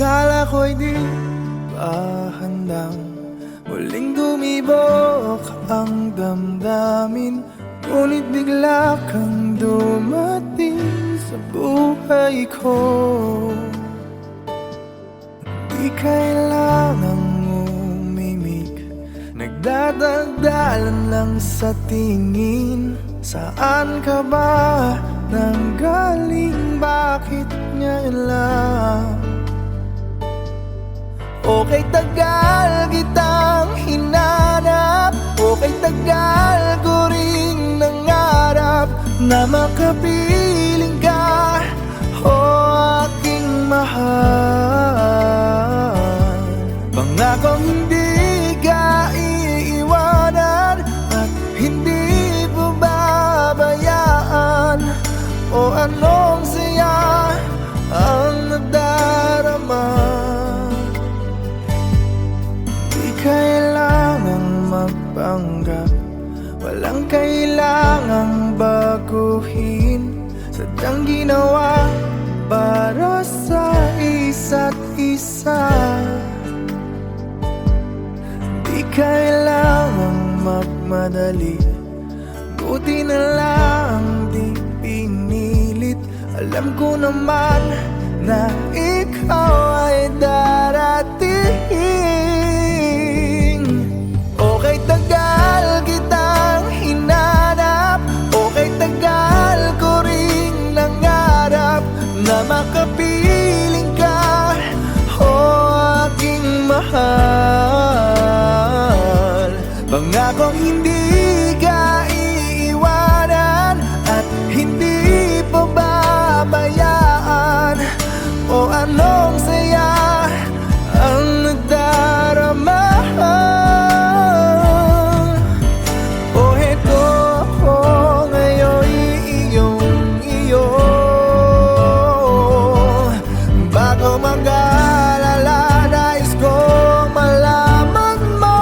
Akala ko'y di pa handang muling dumibok ang damdamin, ngunit bigla kang dumating sa buhay ko. Di kailangang umimik, nagdadagdalan lang sa tingin. Saan ka ba nanggaling? Bakit ngayon lang? Okay, tagal kitang hinanap, okay, tagal ko ring nangarap na makapiling ka, o aking mahal. Pangakong hindi ka iiwanan at hindi babayaan, o anong saya ang nadarama. Di kailangang magpanggap, walang kailangang baguhin, sadyang ginawa para sa isa't isa. Di kailangang magmadali, buti na lang di pinilit. Alam ko naman na ikaw ay darating. Okay, tagal kitang hinanap, okay, tagal ko ring nangarap na makapiling ka, o aking mahal. Pangakong hindi ka iiwanan at hindi pababayaan, o anong saya ang nadarama. O heto ako ngayon, iyong-iyo. Bago mag-alala, nais kong malaman mo,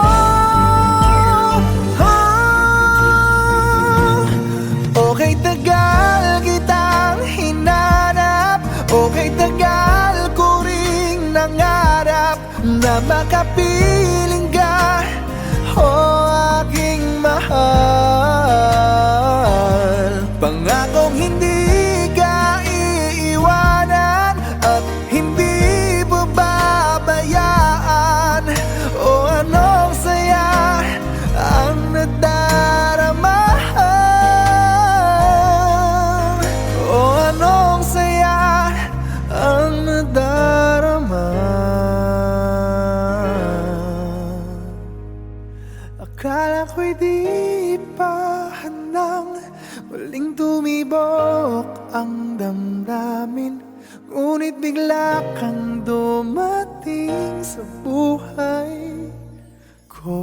okay, tagal kitang hinanap, okay, tagal ko ring nangarap na makapiling ka, o aking mahal. Pangakong hindi ka iiwanan at hindi babayaan, o anong saya ang nadarama. O anong saya ang nadarama. Akala ko'y di pa handang muling tumibok ang damdamin, ngunit bigla kang dumating sa buhay ko.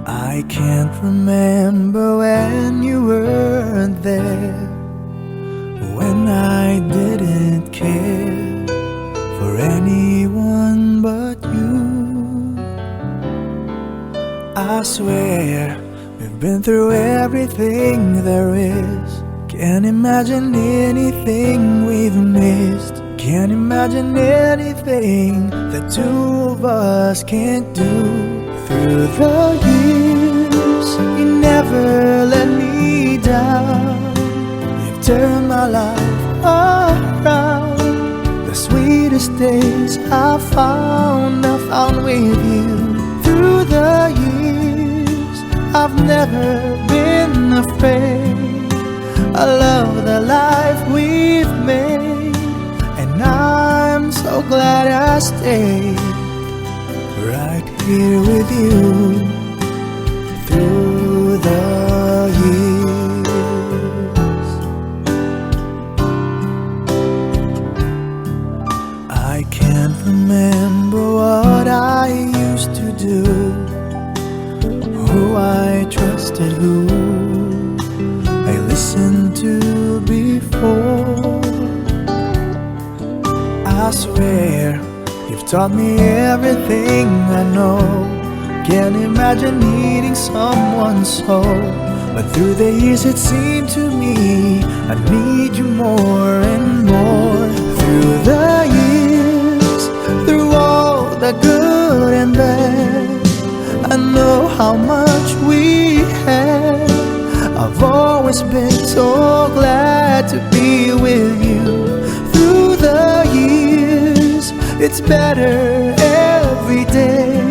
I can't remember when you weren't there, when I didn't care for anyone but you. I swear we've been through everything there is. Can't imagine anything we've missed. Can't imagine anything the two of us can't do. Through the years, you never let me down. You've turned my life around. The sweetest days I found with you. Through the years, I've never been afraid. I love the life we've made, and I'm so glad I stayed right here with you through the years. I can't remember what I used to do, who I trusted, who I listened to before. I swear You've taught me everything I know. Can't imagine needing someone so. But through the years it seemed to me I need you more and more. Through the years, through all the good and bad, I know how much we had. I've always been so glad to be with you. Through the years, it's better every day.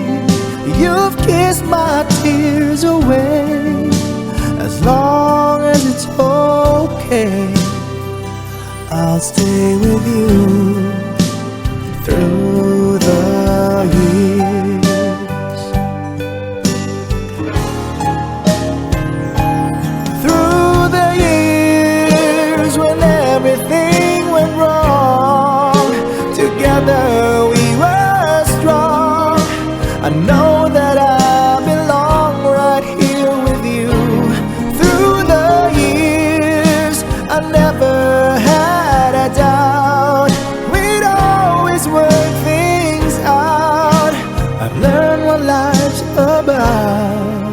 You've kissed my tears away. As long as it's okay, I'll stay with you through the years. Through the years when everything went wrong, together we were strong. I know that I belong right here with you. Through the years, I never had a doubt. We'd always work things out. I've learned what life's about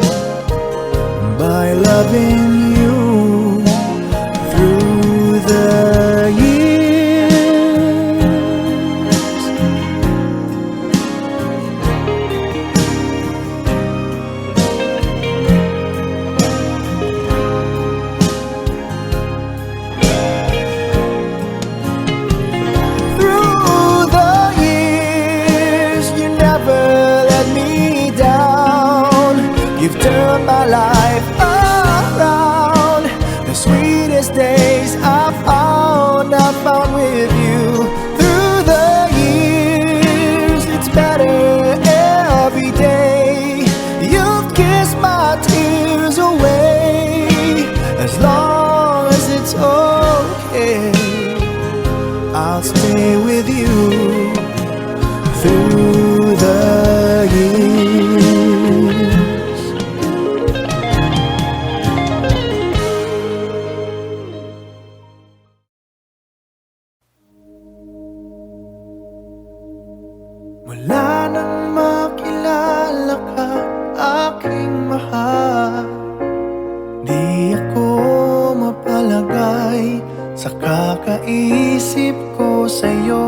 by loving you through the years. Through the years, you never let me down. You've turned my life around. The sweetest days I found with you. Through the years, it's better every day. You've kissed my tears away. As long as it's okay, I'll stay with you through the years. Mula nang makilala ka, aking mahal, di ako mapalagay sa kakaisip ko sa'yo.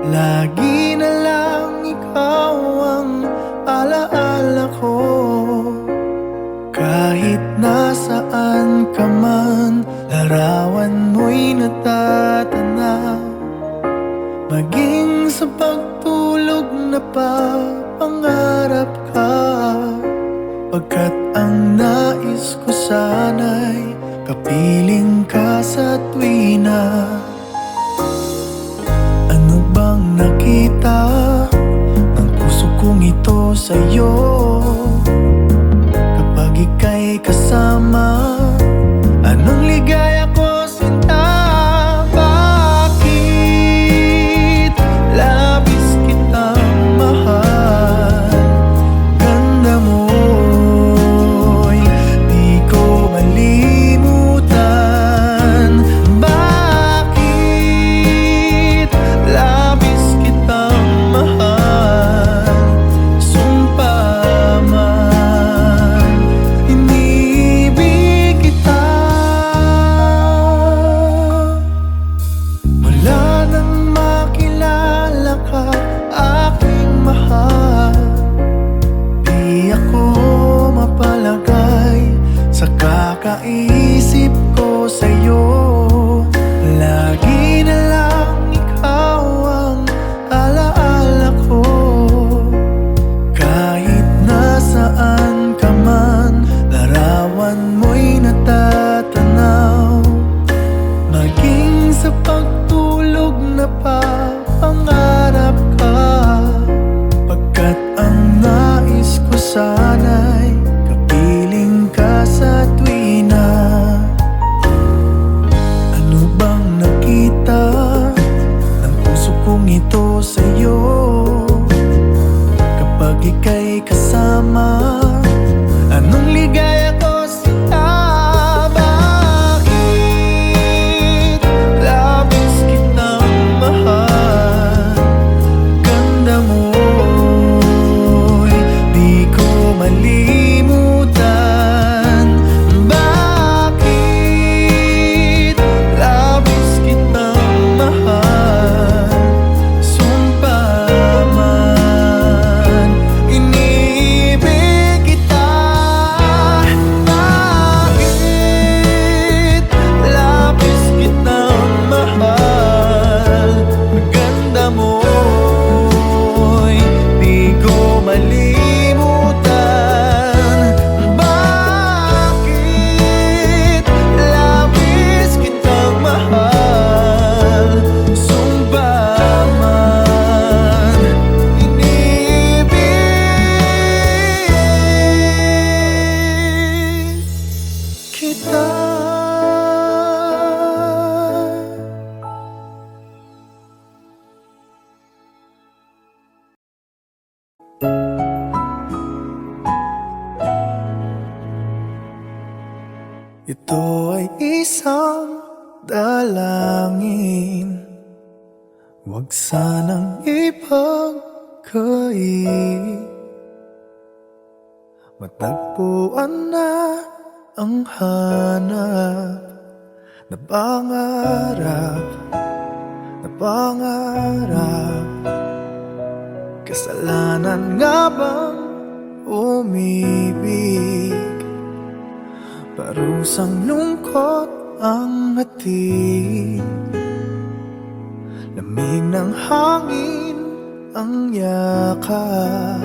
Lagi na lang ikaw ang alaala ko. Kahit nasaan ka man, larawan mo'y natatanaw. Maging sa pagtulog na pangarap ka. Pagkat ang nais ko sana'y kapiling ka sa tuwina. Ano bang nakita ng puso kong ito sa'yo? Kapag ika'y kasama, anong ligaya ko sinta? Bakit labis kitang mahal? Ganda mo'y di ko malimutan. Bakit labis kitang mahal? Sumpa man, inibig isang dalangin, huwag sanang ipagkait. Matagpuan na ang hanap na pangarap, na pangarap. Kasalanan nga bang umibig? Parusang lungkot ang hatid, lamig ng hangin ang yakap.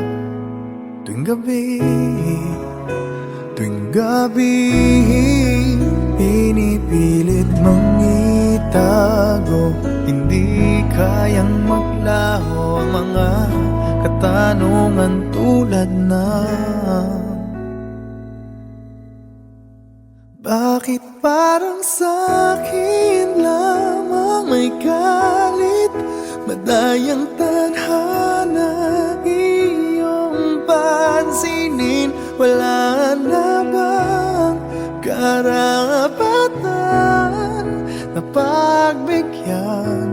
Tuwing gabi, tuwing gabi, pinipilit mong itago. Hindi kayang maglaho ang mga katanungan tulad ng bakit parang sa'kin lamang may galit? Madayang tadhana iyong pansinin. Wala na bang karapatan na pagbigyan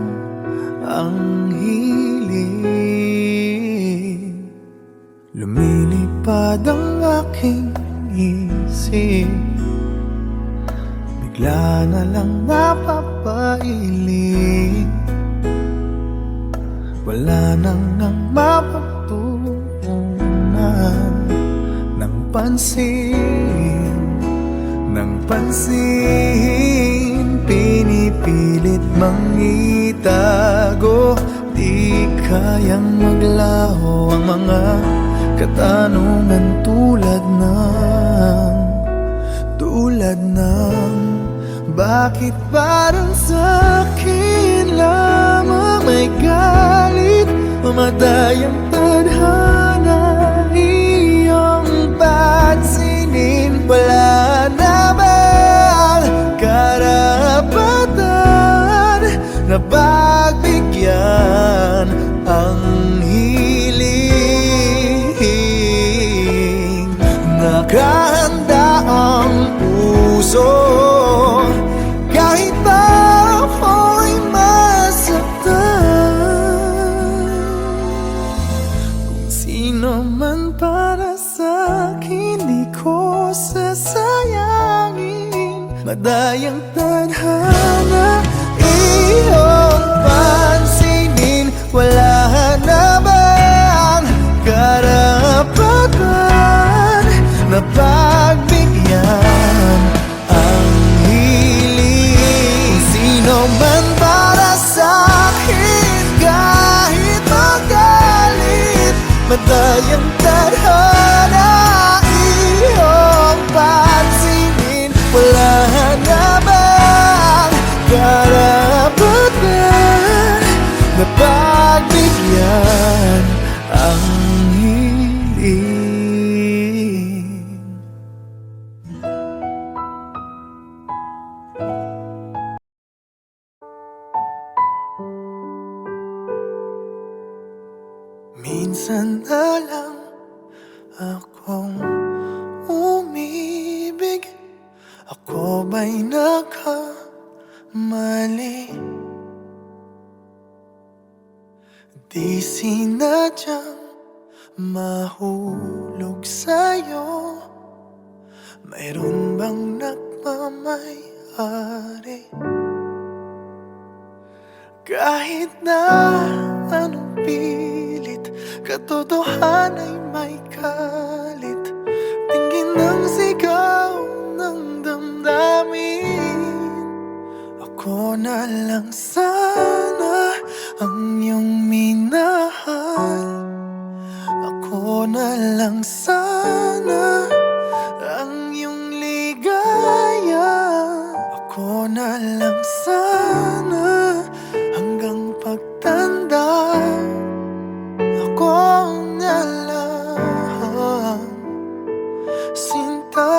ang hiling? Lumilipad ang aking isip, bigla na lang napapailing. Wala nang ang mapagtuunan ng pansin, ng pansin. Pinipilit mang itago, di kayang maglaho ang mga katanungan tulad ng bakit parang sa'kin lamang may galit? Mamadayang tadhana iyong pansinin. Wala na bang karapatan na pagbigyan ang hiling? Nakahanda ang puso kahit ako'y masaktan. Kung sino man para sa'kin, di ko sasayangin. Madayang tadhana iyong pansinin. Wala na bang karapatan na pagbigyan ang hiling? Sino man para sa'kin, kahit magalit. Madayang tadhana iyong pansinin. Wala na bang karapatan na pagbigyan ang hiling? Minsan na lang akong umibig. Ako ba'y nagkamali? Di sinadyang mahulog sa'yo. Mayroon bang nagmamay-ari? Kahit na anong pilit, katotohanan ay may kalit. Tingin ng sigaw ng damdamin. Ako na lang sana ang iyong minahal. Ako na lang sana ang iyong ligaya. Ako na lang sana hanggang pagtanda. Ako na lang, sinta.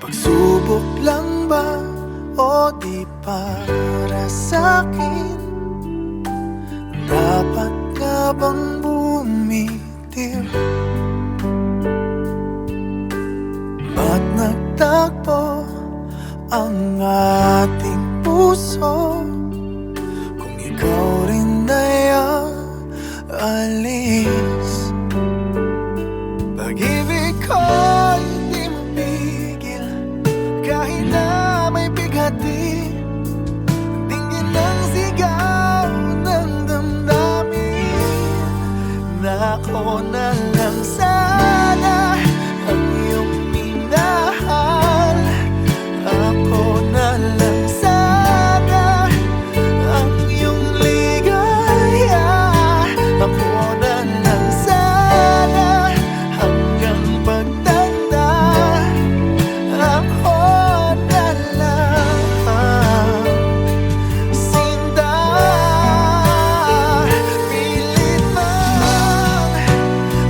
Pagsubok lang ang ating puso kung ikaw rin ay aalis. Pag-ibig ko'y di mapigil kahit na may bighati. Tingin ang sigaw ng damdamin na ako na lang sana ang iyong minahal. Ako na lang sana ang iyong ligaya. Ako na lang sana hanggang pagtanda. Ako na lang sinta. Pilit man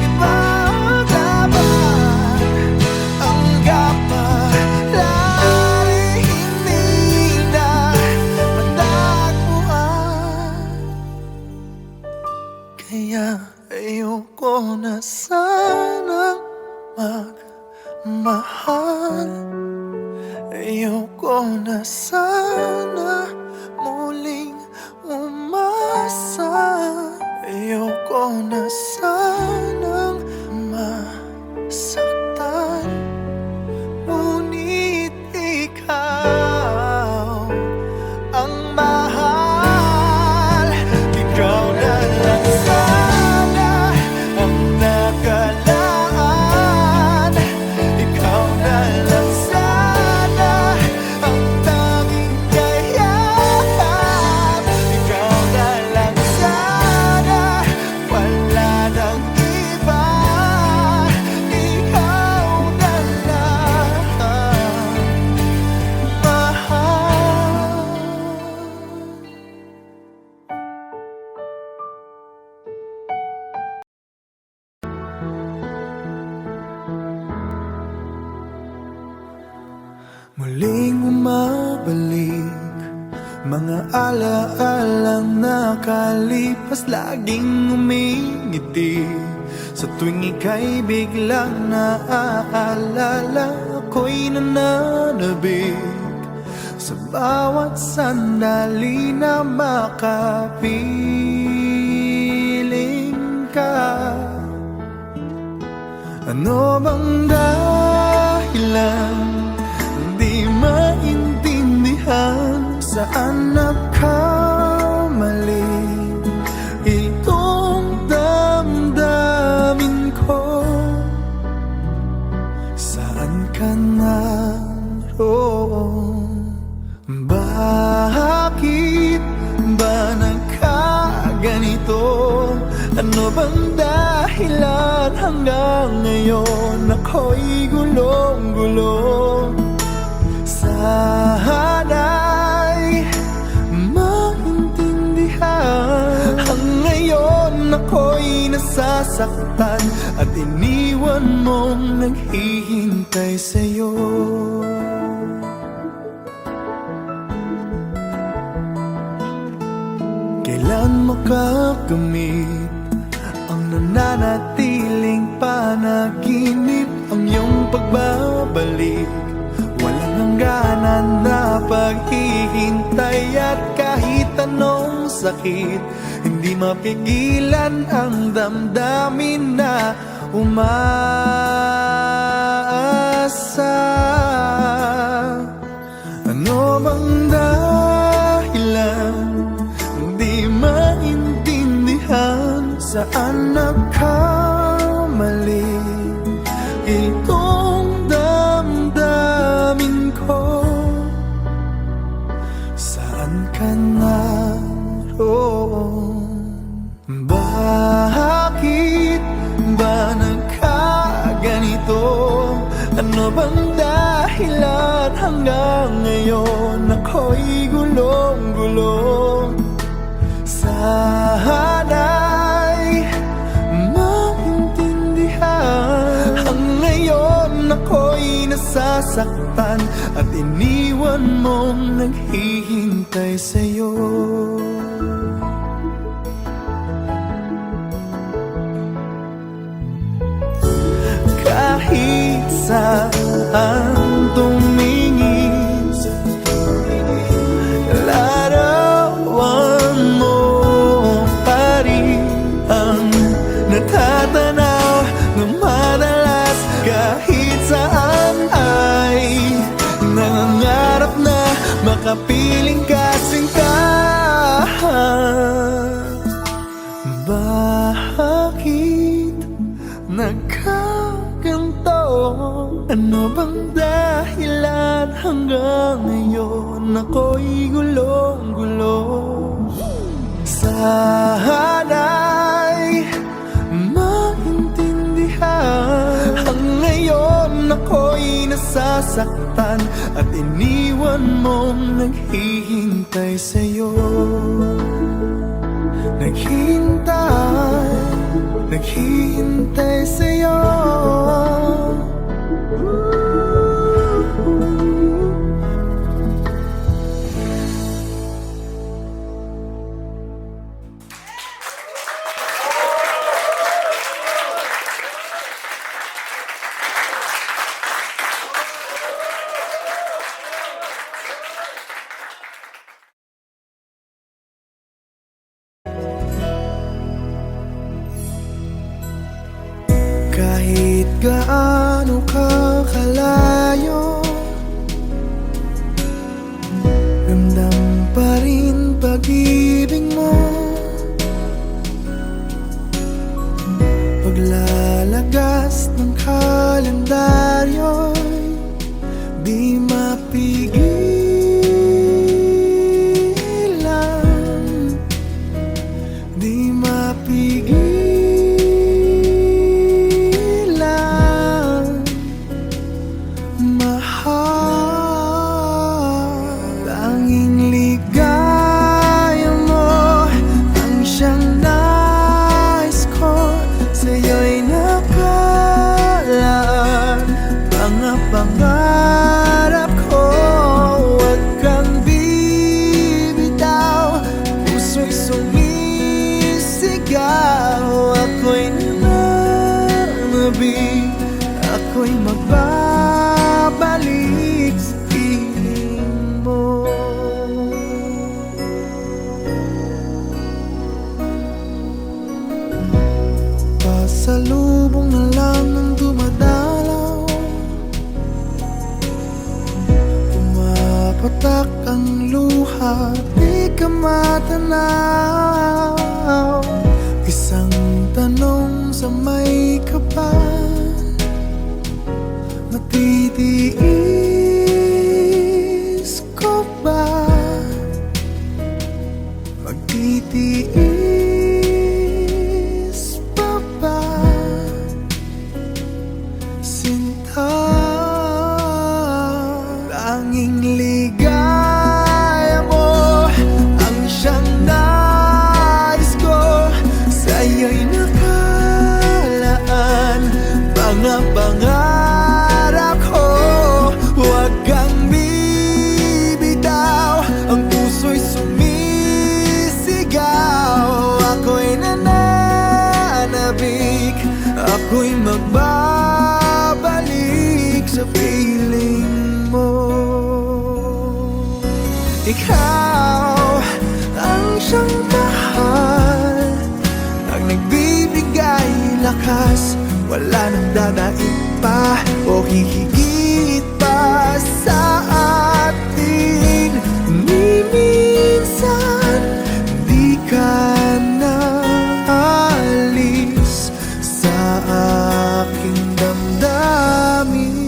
ipaglaban ang kapalaran, hindi na matagpuan. Kaya ayoko na sanang magmahal. Ayoko na sana muling umasa. Ayoko na sanang masaktan. Ngunit ikaw ang mahal. Ikaw na lang sana ang nakalaan. Ikaw na lang sana ang tanging kayahan. Ikaw na lang sana, wala nang iba. Ikaw na lang mahal. Muling umabalik mga alaalang nakalipas, laging umingiti sa tuwing ika'y biglang naaalala. Ako'y nananabik sa bawat sandali na makapiling ka. Ano bang dahilan di maintindihan? Saan nagkamali itong damdamin ko? Saan ka naroon? Bakit ba nagkaganito? Ano bang dahilan hanggang ngayon ako'y gulong-gulong? Sana'y maintindihan. Hanggang ngayon ako'y nasasaktan at iniwan mong naghihintay sa'yo. Kailan makakamit ang nananatiling panaginip? Ang iyong pagbabalik, walang hangganan na paghihintay. At kahit anong sakit, hindi mapigilan ang damdamin na umaasa. Ano bang dahilan di maintindihan? Saan nagkamali itong damdamin ko? Saan ka naroon? Bakit ba nagkaganito? Ano bang dahilan hanggang ngayon ako'y gulong-gulong? Sana'y maintindihan. Hanggang ngayon ako'y nasasaktan at iniwan mong naghihintay sa'yo. Kahit saan tumingin, makapiling ka sinta. Bakit nagkaganto? Ano bang dahilan hanggang ngayon ako'y gulong-gulo? Sana'y maintindihan. Ang ngayon ako'y nasasaktan at iniwan mong naghihintay sa'yo. Naghihintay sa'yo. Kahit gaano ka kalayo, ramdam pa rin pag-ibig mo. Paglalagas ng kalendaryo'y di mapigilan, di mapigilan. Pangarap ko, huwag kang bibitaw. Puso'y sumisigaw. Ako'y nananabig, ako'y magbabalik sa piling mo. Pasalubong na lang ng dumadalaw, patak ang luha, di ka matanaw. Isang tanong sa may kapal, matitiis ko ba? Magtitiis pa ba? Sinta, tanging ligaya mo ang siyang nais ko. Sa'yo'y nakalaan mga pangarap ko. Huwag kang bibitaw, ang puso'y sumisigaw. Ako'y nananabik, ako'y magbabalik sa piling mo. Ikaw ang siyang mahal, ang nagbibigay lakas. Wala nang dadaig pa o hihigit pa sa atin. Ni minsan di ka na alis sa aking damdamin.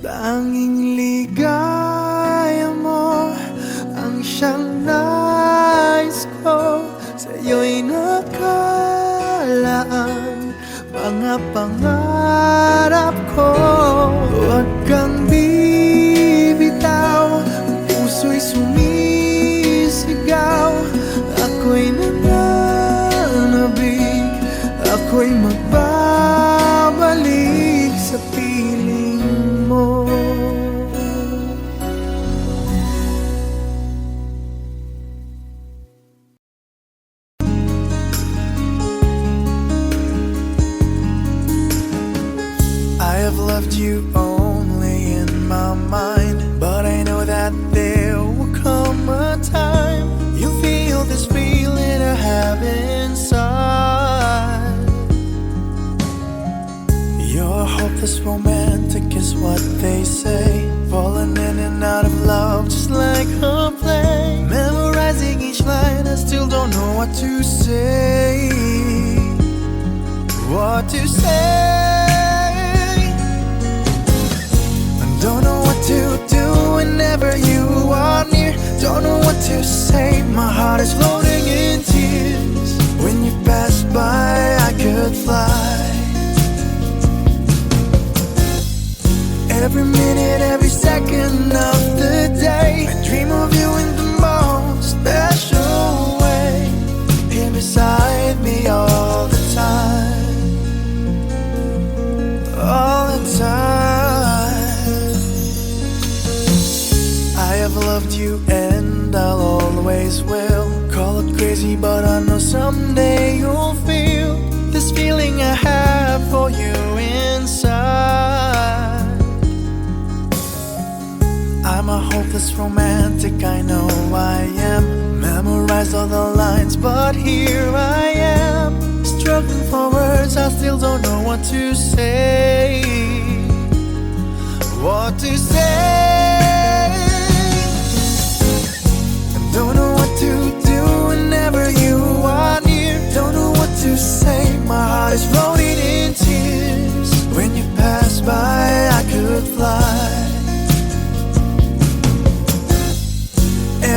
Tanging ligaya mo ang siyang nais ko. Sa'yo'y nakalaan mga pangarap ko. Huwag kang bibitaw, ang puso'y sumisigaw. Ako'y nananabig, ako'y magbabalik sa piling mo. I have left you only in my mind, but I know that there will come a time you'll feel this feeling I have inside. You're a hopeless romantic is what they say. Falling in and out of love just like a play. Memorizing each line, I still don't know what to say. What to say. I don't know what to do whenever you are near. Don't know what to say, my heart is floating in tears. When you pass by, I could fly. Every minute, every second of the day, I dream of you in the most special way. Here beside me all the time. All the time. I have loved you and I'll always will. Call it crazy but I know someday you'll feel this feeling I have for you inside. I'm a hopeless romantic, I know I am. Memorized all the lines, but here I am. Struggling for words, I still don't know what to say. What to say. I don't know what to do whenever you are near. Don't know what to say, my heart is floating in tears. When you pass by, I could fly.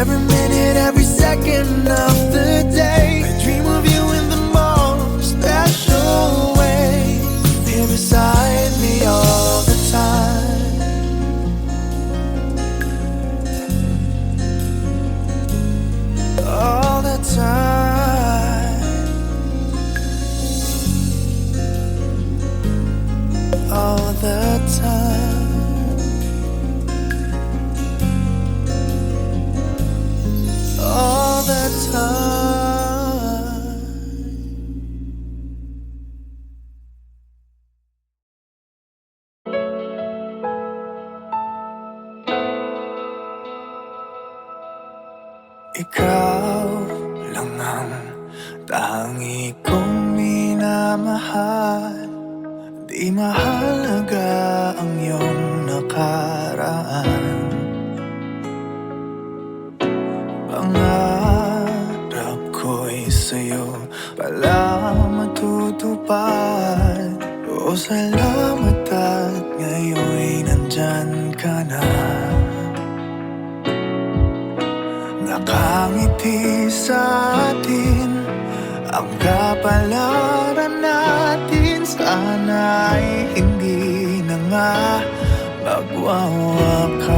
Every minute, every second of the day, I dream of you in the most special way. Here beside me all the time. All the time. All the time. All the time. Ikaw lang ang tangi kong minamahal. Di mahalaga ang iyong nakaraan. Pangarap ko'y sa'yo pala matutupad. O salamat at ngayon'y nandyan ka na. Nakangiti sa atin ang kapalaran natin. Sana'y hindi na nga magwawakas.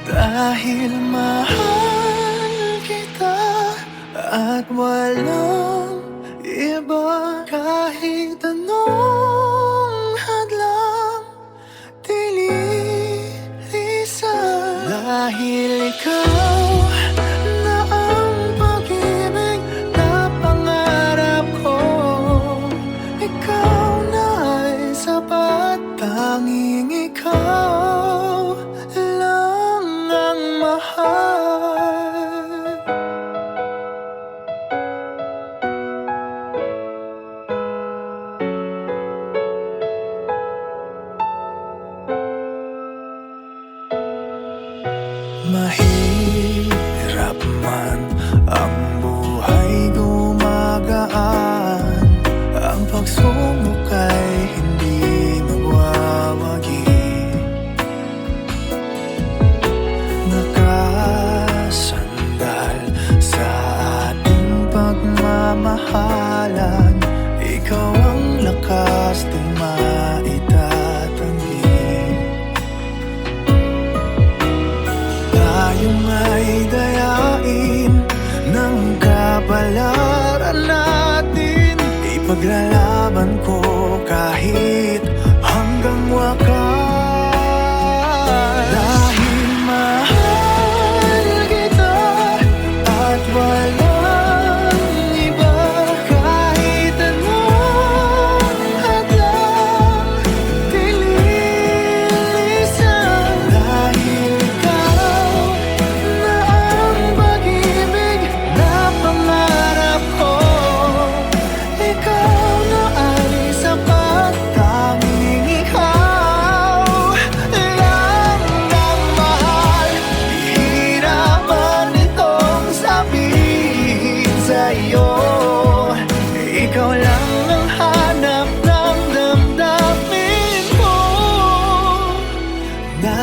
Dahil mahal kita at walang iba. Kahit anong hadlang dililisan. Dahil ikaw na ang pag-ibig na pangarap ko. Ikaw na ay sapat. Tanging ikaw lang ang mahal. Mahirap man ang buhay gumagaan. Ang pagsubok ay hindi magwawagi. Nakasandal sa ating pagmamahalan. Ikaw ang lakas di maitatanggi. Tayo nga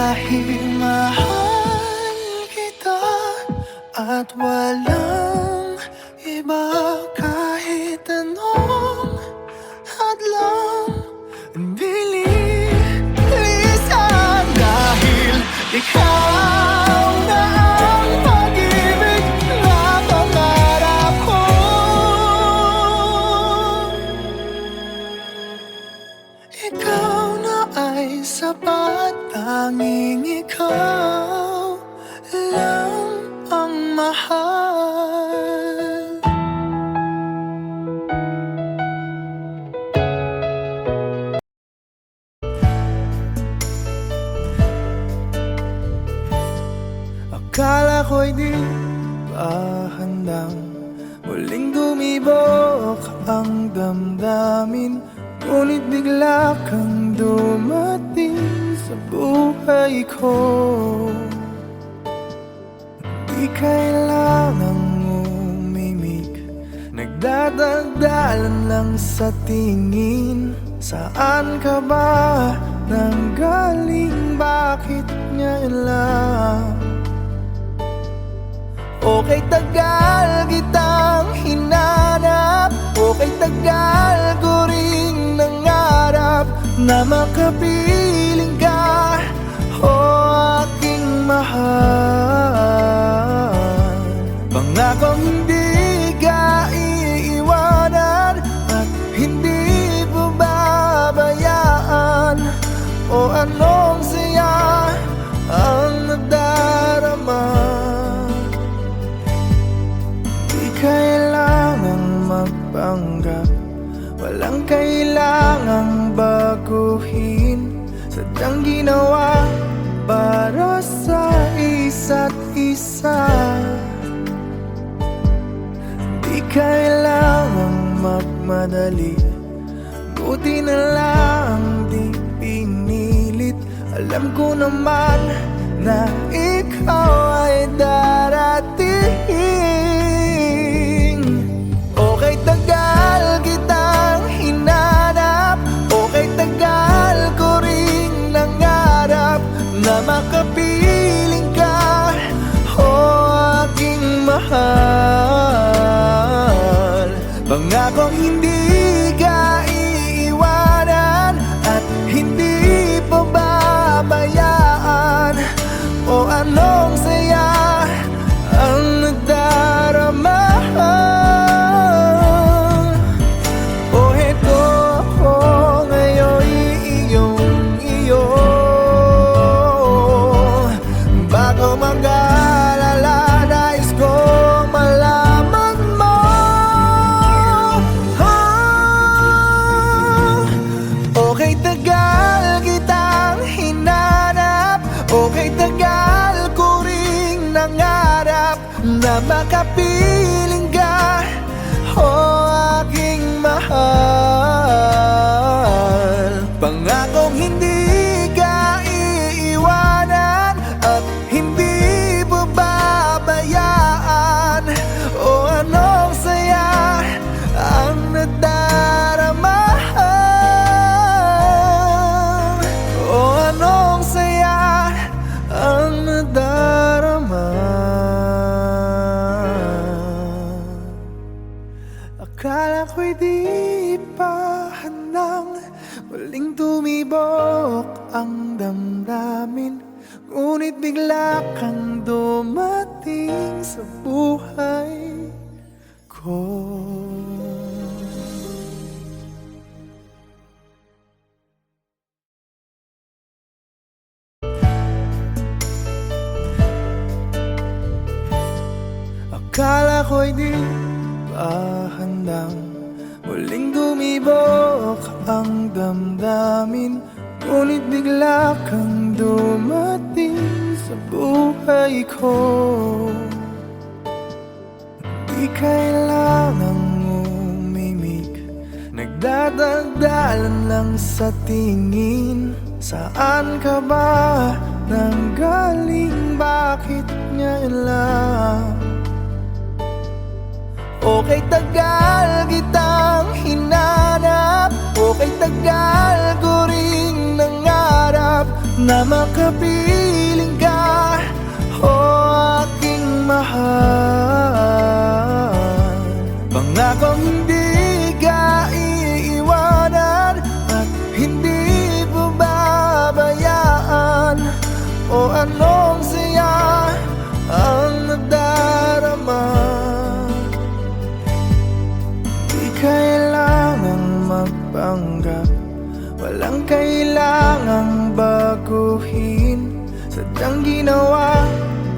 Dahil mahal kita at walang iba, kahit anong hadlang bilisan. Dahil ikaw na ang pag-ibig na pangarap ko. Ikaw na ay sapat, tanging ikaw lang ang mahal. Akala ko'y di pa handang muling dumibok ang damdamin, ngunit bigla kang dumating sa buhay ko. Di kailangang umimik, nagdadagdalan lang sa tingin. Saan ka ba nanggaling? Bakit ngayon lang? Okay, tagal kitang hinanap, okay, tagal ko ring nangarap na makapiling ka, o aking mahal. Pangakong hindi ka iiwanan at hindi babayaan, o anong saya ang nadarama. Kailangang magpanggap, walang kailangang baguhin, sadyang ginawa para sa isa't isa. Di kailangang magmadali, buti na lang di pinilit. Alam ko naman na ikaw ay darating. Okay, tagal kitang hinanap, okay, tagal ko ring nangarap na makapiling ka, o aking mahal. Pangakong hindi ka iiwanan at hindi pababayaan, o anong saya ang nadarama. O heto ako ngayon, iyong-iyo. Bago mag-alala, nais kong malaman mo, okay, tagal kitang hinanap, okay, tagal ko ring nangarap na makapiling ka, o aking mahal. Pangakong hindi ka iiwanan at hindi babayaan, o anong saya ang nadarama, o anong saya ang nadarama. Akala ko'y di pa handang muling tumibok ang damdamin, ngunit bigla kang dumating sa buhay ko. Akala ko'y di pa handang muling dumibok ang damdamin, ngunit bigla kang dumating sa buhay ko. Di kailangang umimik, nagdadagdalan lang sa tingin. Saan ka ba nanggaling? Bakit ngayon lang? Okay, tagal kitang hinanap, okay, tagal ko ring nangarap na makapiling ka, o aking mahal. Pangakong hindi ka iiwanan at hindi babayaan, o anong saya ang nadarama. Di kailangang magpanggap, walang kailangang baguhin, sadyang ginawa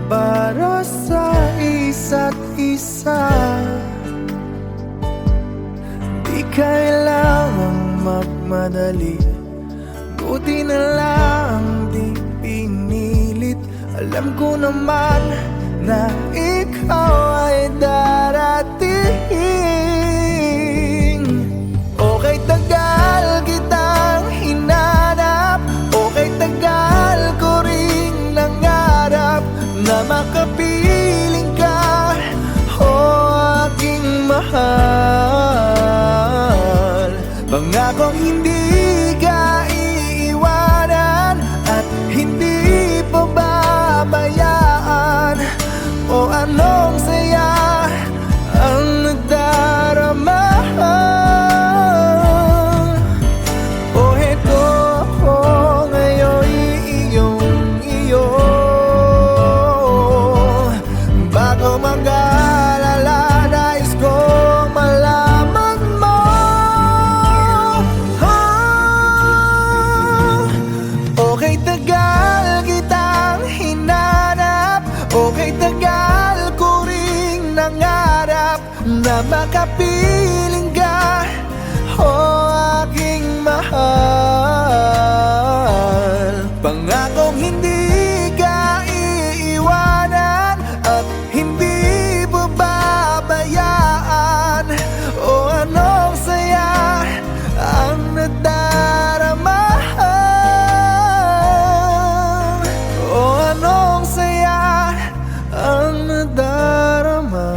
para sa isa't isa. Di kailangang magmadali, buti na lang di pinilit. Alam ko naman na ikaw ay darating. Okay, tagal kitang hinanap, okay, tagal ko ring nangarap na makapiling ka, o aking mahal. Pangakong hindi ka iiwanan at hindi pababayaan, o anong saya ang nadarama. O heto ako ngayon, iyong-iyo. Bago mag-alala, nais kong malaman mo, okay, tagal kitang hinanap, okay, tagal ko ring nangarap na makapiling ka, o aking mahal. Pangakong hindi ka iiwanan at hindi babayaan, o anong saya ang nadarama. O anong saya ang nadarama.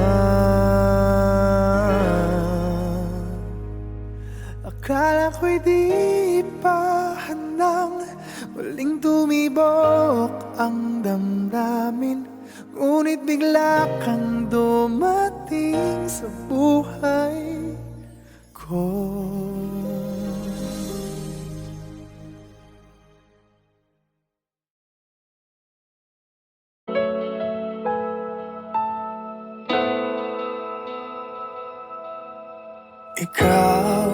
Akala ko'y di pa handang muling tumibok ang damdamin, ngunit bigla kang dumating sa buhay ko. Ikaw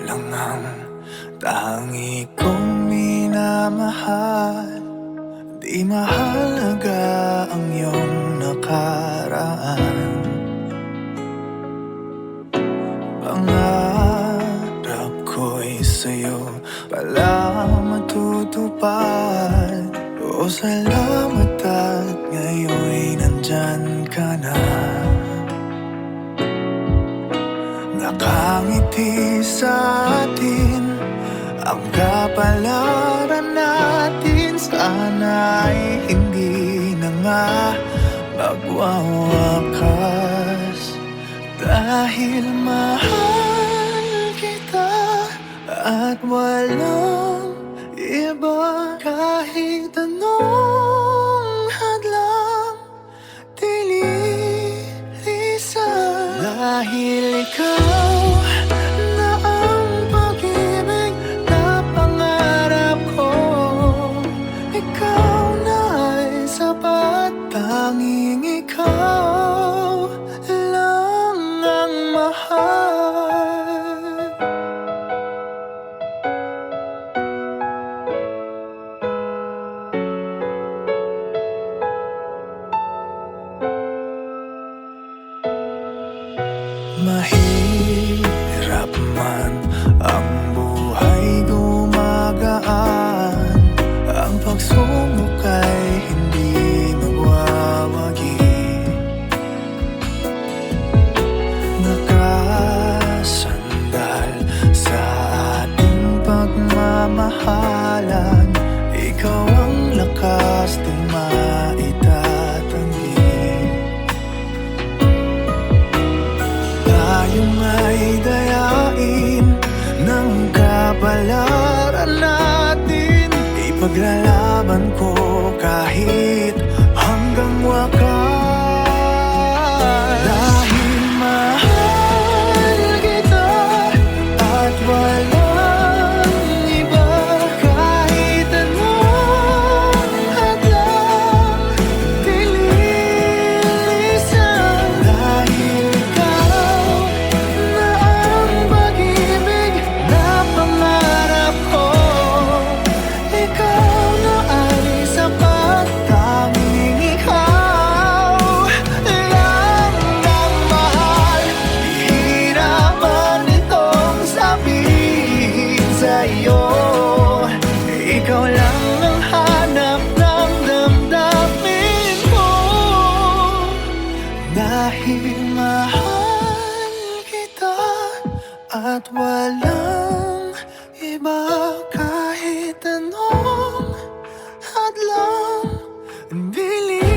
lang ang tangi kong minamahal, di mahalaga ang iyong nakaraan. Pangarap ko'y sa'yo pala matutupad, o salamat at ngayon'y nandyan ka na. Nakangiti sa atin ang kapalaran natin, sana'y hindi na nga magwawakas. Dahil mahal kita at walang iba, kahit anong hadlang dililisan. Dahil ikaw na ang pag-ibig na pangarap ko, ikaw na ay sapat, tanging ikaw lang ang mahal. Mahirap man ang buhay, gumagaan, ang pagsubok ay hindi magwawagi. Nakasandal sa ating pagmamahalan, ikaw ang lakas di maitatanggi. Tayong ay dayain ng kapalaran natin, ipaglaban ilalaban ko kahit hanggang wakas. Dahil mahal kita at walang iba, kahit anong hadlang dililisan. Dahil ikaw na ang pag-ibig na pangarap ko, ikaw na ay sapat, tanging ikaw lang ang mahal. Hihirapan itong sabihin sa'yo, ikaw lang ang hanap ng damdamin ko. Dahil mahal kita at walang iba, kahit anong hadlang dililisan.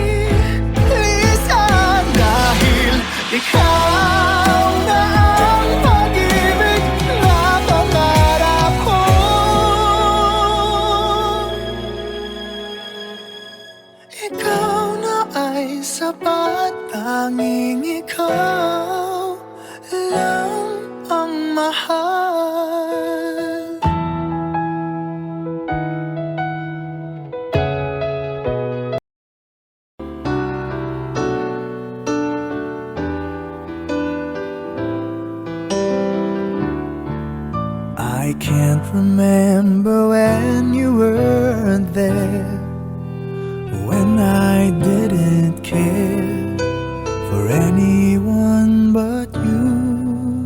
Dahil ikaw na ang pag-ibig na pangarap ko, ikaw na ay sapat, tanging ikaw lang ang mahal. I can't remember when you weren't there, when I didn't care for anyone but you.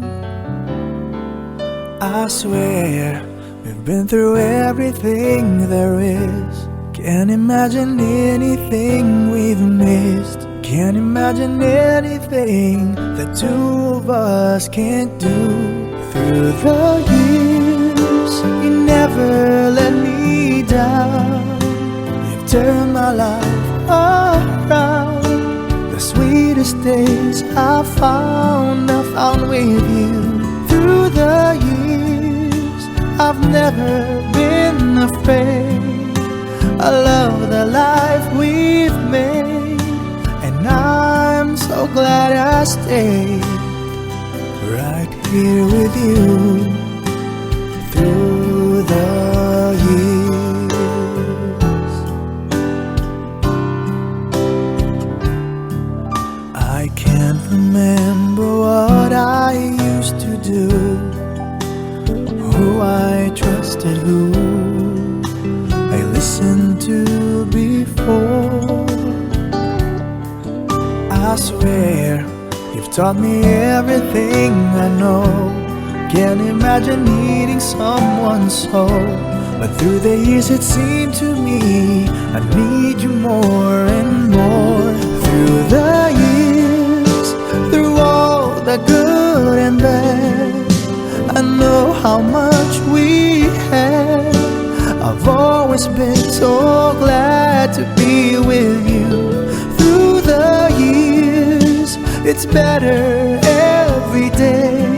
I swear we've been through everything there is. Can't imagine anything we've missed. Can't imagine anything the two of us can't do. Through the years, you never let me down. You've turned my life around. The sweetest days I found with you. Through the years, I've never been afraid. I love the life we've made, and I'm so glad I stayed right here with you through the years. I can't remember what I used to do, who I trusted, who I listened to before. I swear you've taught me everything I know. Can't imagine needing someone so, but through the years it seemed to me I need you more and more. Through the years, through all the good and bad, I know how much we had. I've always been so glad to be with you. Through the years, it's better every day.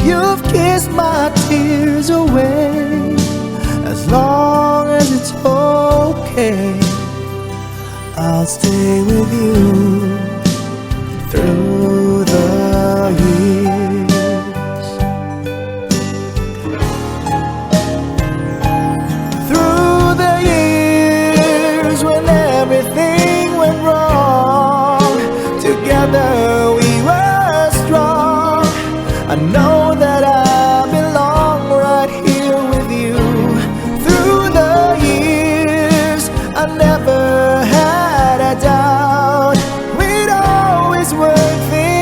You've kissed my tears away. As long as it's okay, I'll stay with you through the years. Through the years when everything went wrong, together we were strong. I know that I belong right here with you. Through the years, I never had a doubt we'd always work things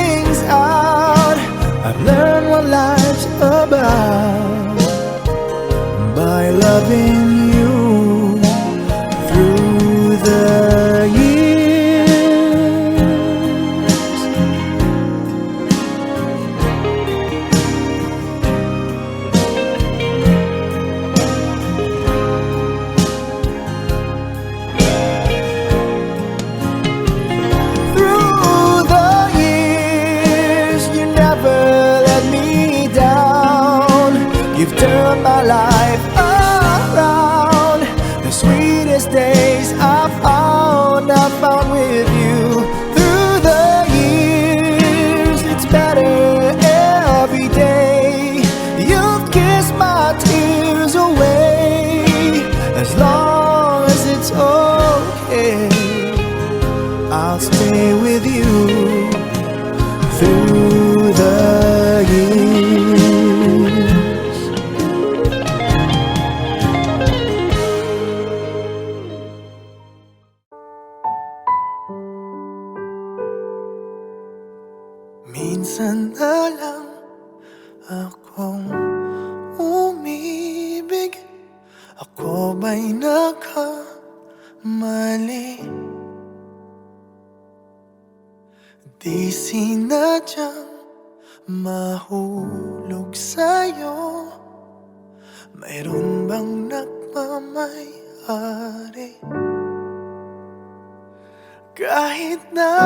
sweetest days I found with you. Through the years, it's better every day. You've kissed my tears away. As long as it's okay, I'll stay with you through the years. Minsan na lang akong umibig. Ako ba'y nakamali? Di sinadyang mahulog sa'yo. Mayroon bang nagmamayari? Kahit na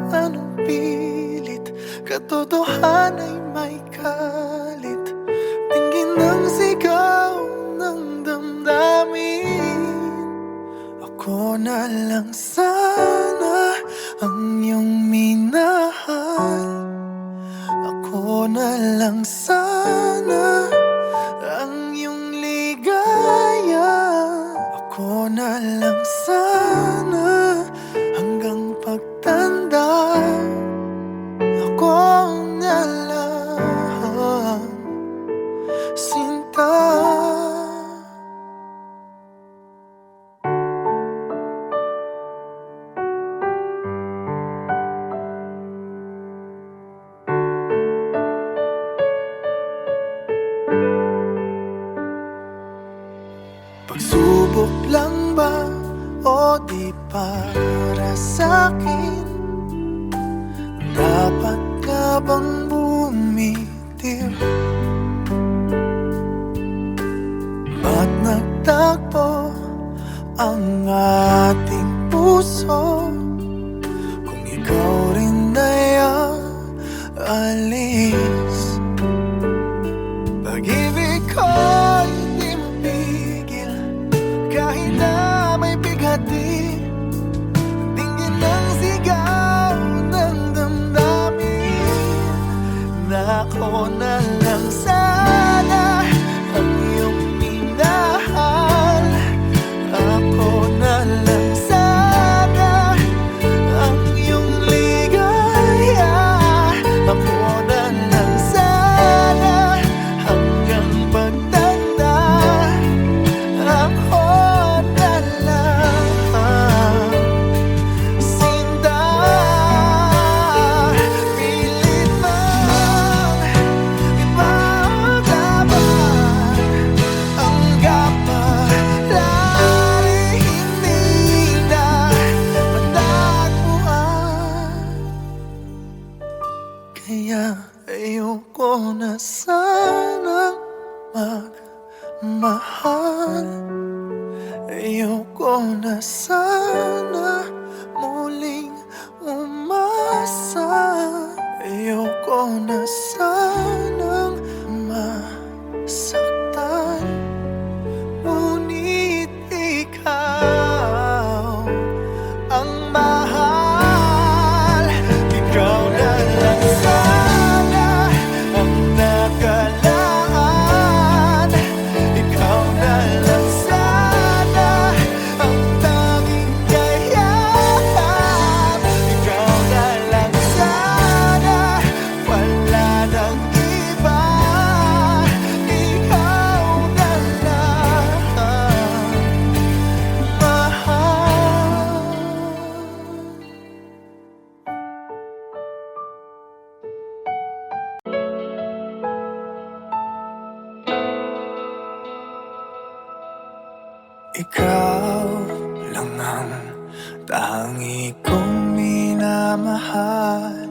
anong pilit, katotohanan ay may kalit. Tingin ng sigaw ng damdamin. Ako na lang sana ang iyong minahal. Ako na lang sana ang iyong ligaya. Ako na lang sana hanggang pagtanda. Ako na lang, sinta. Pagsubok lang ba o di para sa'kin? Dapat ka bang bumitiw? Ba't nagtagpo ang ating puso kung ikaw rin ay aalis? Pag-ibig ko'y di mapigil kahit na may bighati. Tingin ng sigaw ng damdamin na ako na lang sana ang iyong minahal. Ako na lang sana ang iyong ligaya. Ako na lang sana hanggang pagtanda. Ako na lang, sinta. Pilit man ipaglaban ang kapalaran, hindi na matagpuan. Kaya ayoko na sanang magmahal. Ayoko na sana muling umasa. Ayoko na sanang masaktan. Ngunit ikaw ang mahal. Ikaw na lang sana ang nakalaan. Ikaw na lang sana ang tanging kayahan. Ikaw na lang sana, wala nang iba. Ikaw na lang mahal. Ikaw lang ang tangi kong minamahal.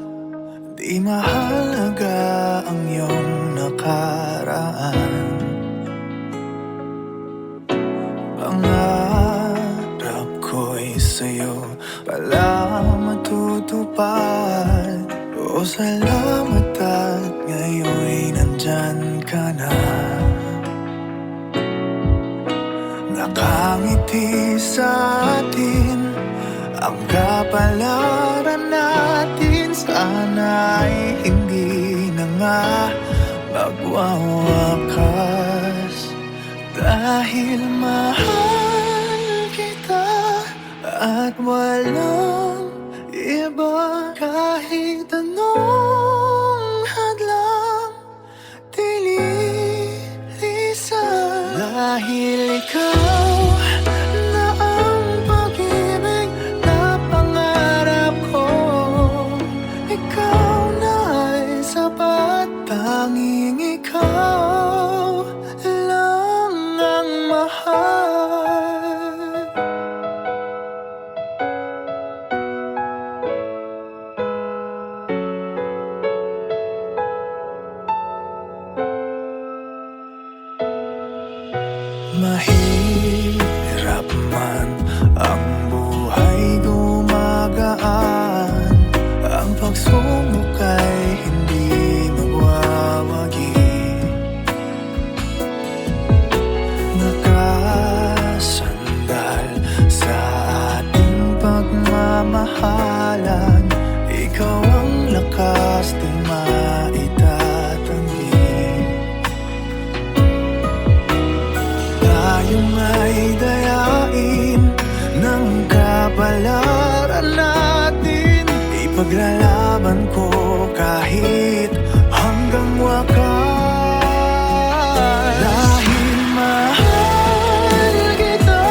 Di mahalaga ang iyong nakaraan. Pangarap ko'y sa'yo pala matutupad. O salamat at ngayon'y nandyan ka na. Nakangiti bumati sa atin. Ang kapalaran natin sana'y hindi na nga magwawakas. Dahil mahal kita at walang iba, kahit anong hadlang dililisan. Dahil ikaw na ang pag-ibig na pangarap ko, ikaw na ay sapat, tanging ikaw lang ang mahal. Mahirap man ang buhay, gumagaan. Ang pagsubok ay hindi magwawagi. Nakasandal sa ating pagmamahalan, ikaw ang lakas di maitatanggi. Tayo may dayain ng kapalaran natin, ipaglalaban ko kahit hanggang wakas. Dahil mahal kita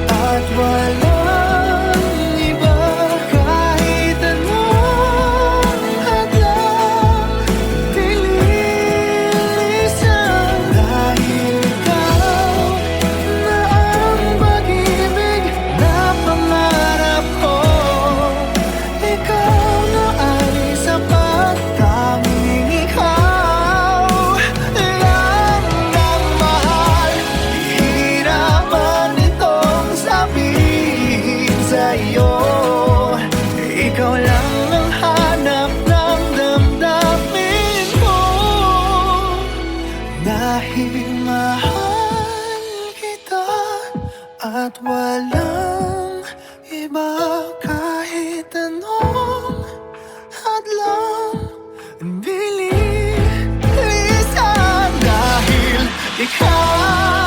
at walang iba, kahit anong hadlang dililisan. Dahil ikaw na ang pag-ibig na pangarap ko, ikaw na ay sapat, tanging ikaw lang ang mahal. Hihirapan itong sabihin sa'yo, ikaw lang ang hanap ng damdamin ko. Dahil mahal kita at walang iba, kahit anong hadlang dililisan. Dahil ikaw